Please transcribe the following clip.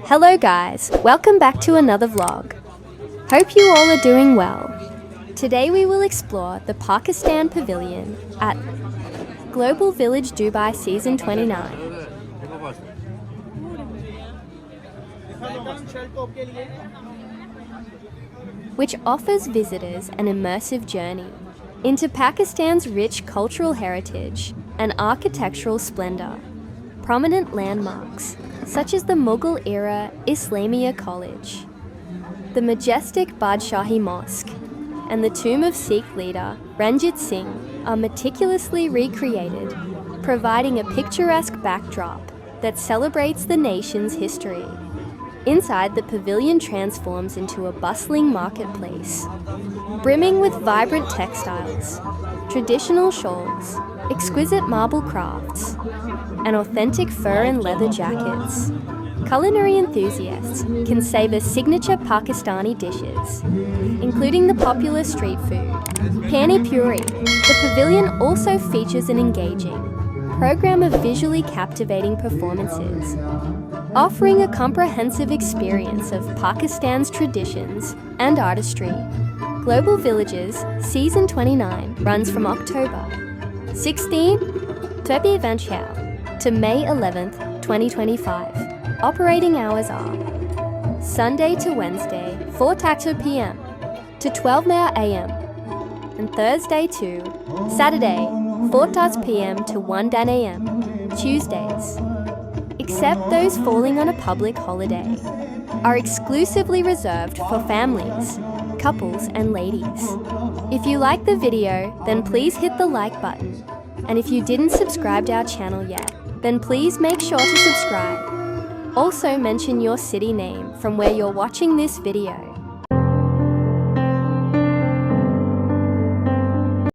Hello guys, welcome back to another vlog. Hope you all are doing well. Today we will explore the Pakistan Pavilion at Global Village Dubai Season 29. Which offers visitors an immersive journey into Pakistan's rich cultural heritage and architectural splendor. Prominent landmarks, such as the Mughal-era Islamia College, the majestic Badshahi Mosque, and the tomb of Sikh leader Ranjit Singh are meticulously recreated, providing a picturesque backdrop that celebrates the nation's history. Inside, the pavilion transforms into a bustling marketplace, brimming with vibrant textiles, traditional shawls, exquisite marble crafts, and authentic fur and leather jackets. Culinary enthusiasts can savor signature Pakistani dishes, including the popular street food, Pani Puri. The pavilion also features an engaging program of visually captivating performances, offering a comprehensive experience of Pakistan's traditions and artistry. Global Villages Season 29 runs from October 16 to May 11th, 2025. Operating hours are Sunday to Wednesday, 4:00 p.m. to 12 a.m. and Thursday to Saturday, 4:00 p.m. to 1 a.m. Tuesdays, except those falling on a public holiday, are exclusively reserved for families, couples and ladies. If you like the video, then please hit the like button. And if you didn't subscribe to our channel yet, then please make sure to subscribe. Also mention your city name from where you're watching this video.